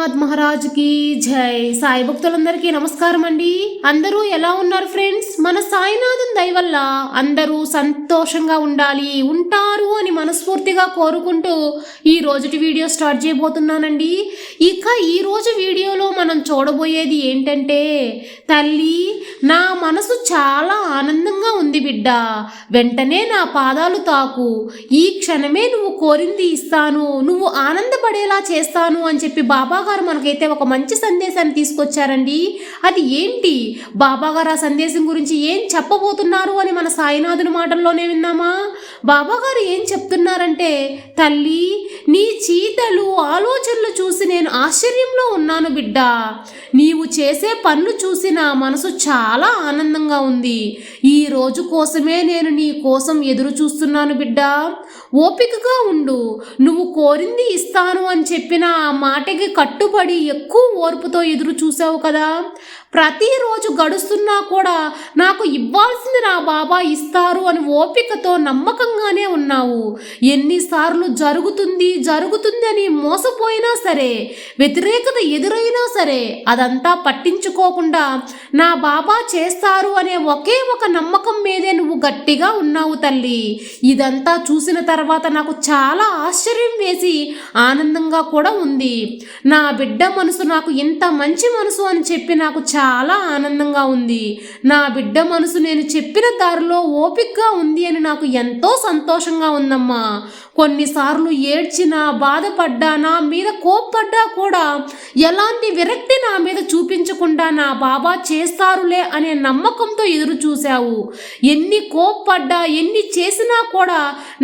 సాయినాథ్ మహారాజ్ కి జై. సాయి భక్తులందరికీ నమస్కారం అండి. అందరూ ఎలా ఉన్నారు ఫ్రెండ్స్? మన సాయినాథుని దయ వల్ల అందరూ సంతోషంగా ఉండాలి, ఉంటారు అని మనస్ఫూర్తిగా కోరుకుంటూ ఈ రోజుటి వీడియో స్టార్ట్ చేయబోతున్నానండి. ఇక ఈ రోజు వీడియోలో మనం చూడబోయేది ఏంటంటే, తల్లి నా మనసు చాలా ఆనందంగా ఉంది బిడ్డ, వెంటనే నా పాదాలు తాకు, ఈ క్షణమే నువ్వు కోరింది ఇస్తాను, నువ్వు ఆనందపడేలా చేస్తాను అని చెప్పి బాబా గారు మనకైతే ఒక మంచి సందేశాన్ని తీసుకొచ్చారండి. అది ఏంటి, బాబా గారు ఆ సందేశం గురించి ఏం చెప్పబోతున్నారు అని మన సాయినాథుని మాటల్లోనే విన్నామా? బాబా గారు ఏం చెప్తున్నారంటే, తల్లి నీ చీతలు ఆలోచనలు చూసి నేను ఆశ్చర్యంలో ఉన్నాను బిడ్డ, నీవు చేసే పనులు చూసి నా మనసు చాలా ఆనందంగా ఉంది. ఈ రోజు కోసమే నేను నీ కోసం ఎదురు చూస్తున్నాను బిడ్డ, ఓపికగా ఉండు, నువ్వు కోరింది ఇస్తాను అని చెప్పిన ఆ మాటకి కట్టుబడి ఎక్కువ ఓర్పుతో ఎదురు చూసావు కదా. ప్రతిరోజు గడుస్తున్నా కూడా నాకు ఇవ్వాల్సింది నా బాబా ఇస్తారు అని ఓపికతో నమ్మకంగానే ఉన్నావు. ఎన్నిసార్లు జరుగుతుంది అని మోసపోయినా సరే, వ్యతిరేకత ఎదురైనా సరే అదంతా పట్టించుకోకుండా నా బాబా చేస్తారు అనే ఒకే ఒక నమ్మకం మీదే నువ్వు గట్టిగా ఉన్నావు తల్లి. ఇదంతా చూసిన తర్వాత నాకు చాలా ఆశ్చర్యం వేసి ఆనందంగా కూడా ఉంది. నా బిడ్డ మనసు నాకు ఇంత మంచి మనసు అని చెప్పి నాకు చాలా ఆనందంగా ఉంది. నా బిడ్డ మనసు నేను చెప్పిన దారిలో ఓపికగా ఉంది అని నాకు ఎంతో సంతోషంగా ఉందమ్మా. కొన్నిసార్లు ఏడ్చినా, బాధపడ్డా, నా మీద కోప్పడ్డా కూడా ఎలాంటి విరక్తి నా మీద చూపించకుండా నా బాబా చేస్తారులే అనే నమ్మకంతో ఎదురు చూశావు. ఎన్ని కోప్పడ్డా, ఎన్ని చేసినా కూడా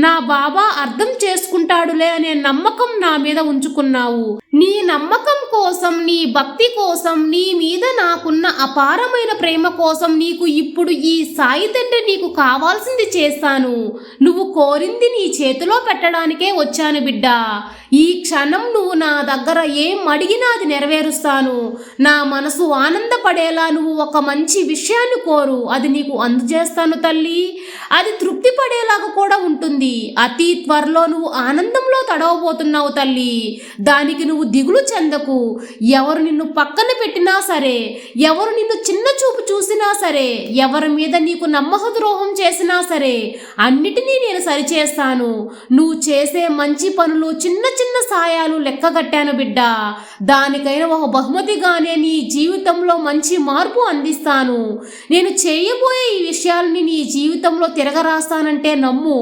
నా బాబా అర్థం చేసుకుంటాడులే అనే నమ్మకం నా మీద ఉంచుకున్నావు. నీ నమ్మకం కోసం, నీ భక్తి కోసం, నీ మీద నాకున్న అపారమైన ప్రేమ కోసం నీకు ఇప్పుడు ఈ సాయి తండ్రి నీకు కావాల్సింది చేస్తాను. నువ్వు కోరింది నీ చేతిలో పెట్టడానికే వచ్చాను బిడ్డ. ఈ క్షణం నువ్వు నా దగ్గర ఏం అడిగినా అది నెరవేరుస్తాను. నా మనసు ఆనందపడేలా నువ్వు ఒక మంచి విషయాన్ని కోరు, అది నీకు అందజేస్తాను తల్లి. అది తృప్తి పడేలాగా కూడా ఉంటుంది. అతి త్వరలో నువ్వు ఆనందంలో తడవబోతున్నావు తల్లి. దానికి నువ్వు దిగులు చెందకు. ఎవరు నిన్ను పక్కన పెట్టినా సరే, ఎవరు నిన్ను చిన్న చూపు చూసినా సరే, ఎవరి మీద నీకు నమ్మకద్రోహం చేసినా సరే, అన్నిటినీ నేను సరిచేస్తాను. నువ్వు చేసే మంచి పనులు, చిన్న చిన్న సాయాలు లెక్కగట్టాను బిడ్డ. దానికైనా ఒక బహుమతిగానే నీ జీవితంలో మంచి మార్పు అందిస్తాను. నేను చేయబోయే ఈ విషయాలని నీ జీవితంలో తిరగరాస్తానంటే నమ్ము.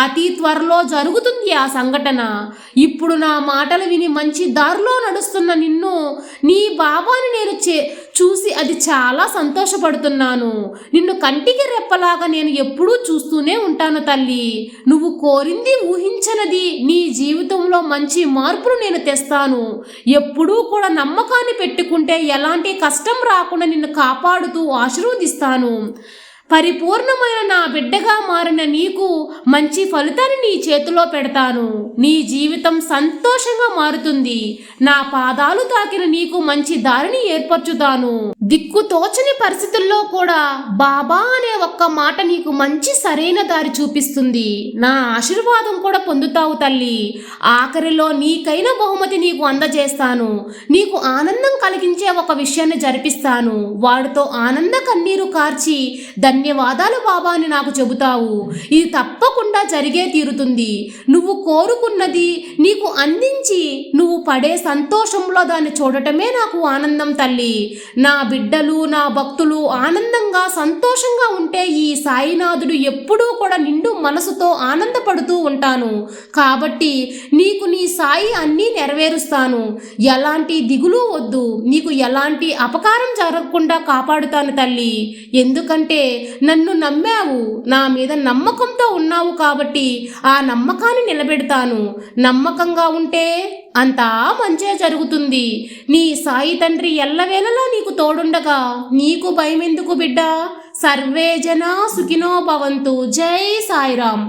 అతి త్వరలో జరుగుతుంది ఆ సంఘటన. ఇప్పుడు నా మాటలు విని మంచి దారిలో నడుస్తున్న నిన్ను, నీ బాబాని నేను చూసి అది చాలా సంతోషపడుతున్నాను. నిన్ను కంటికి రెప్పలాగా నేను ఎప్పుడూ చూస్తూనే ఉంటాను తల్లి. నువ్వు కోరింది ఊహించనది నీ జీవితంలో మంచి మార్పును నేను తెస్తాను. ఎప్పుడూ కూడా నమ్మకాన్ని పెట్టుకుంటే ఎలాంటి కష్టం రాకుండా నిన్ను కాపాడుతూ ఆశీర్వదిస్తాను. పరిపూర్ణమైన నా బిడ్డగా మారిన నీకు మంచి ఫలితాన్ని నీ చేతిలో పెడతాను. నీ జీవితం సంతోషంగా మారుతుంది. నా పాదాలు తాకిన నీకు మంచి దారిని ఏర్పరచుతాను. దిక్కు తోచని పరిస్థితుల్లో కూడా బాబా అనే ఒక్క మాట నీకు మంచి సరైన దారి చూపిస్తుంది. నా ఆశీర్వాదం కూడా పొందుతావు తల్లి. ఆఖరిలో నీకైన బహుమతి నీకు అందజేస్తాను. నీకు ఆనందం కలిగించే ఒక విషయాన్ని జరిపిస్తాను. వాడితో ఆనంద కన్నీరు కార్చి ధన్యవాదాలు బాబా అని నాకు చెబుతావు. ఇది తప్పకుండా జరిగే తీరుతుంది. నువ్వు కోరుకున్నది నీకు అందించి నువ్వు పడే సంతోషంలో దాన్ని చూడటమే నాకు ఆనందం తల్లి. నా బిడ్డలు, నా భక్తులు ఆనందంగా, సంతోషంగా ఉంటే ఈ సాయినాథుడు ఎప్పుడూ కూడా నిండు మనసుతో ఆనందపడుతూ ఉంటాను. కాబట్టి నీకు నీ సాయి అన్నీ నెరవేరుస్తాను. ఎలాంటి దిగులు వద్దు. నీకు ఎలాంటి అపకారం జరగకుండా కాపాడుతాను తల్లి. ఎందుకంటే నన్ను నమ్మావు, నా మీద నమ్మకంతో ఉన్నావు కాబట్టి ఆ నమ్మకాన్ని నిలబెడతాను. నమ్మకంగా ఉంటే అంతా మంచే జరుగుతుంది. నీ సాయి తండ్రి ఎల్లవేళలా నీకు తోడుండగా నీకు భయం ఎందుకు బిడ్డ? సర్వే జనా సుఖినో భవంతు. జై సాయిరామ్.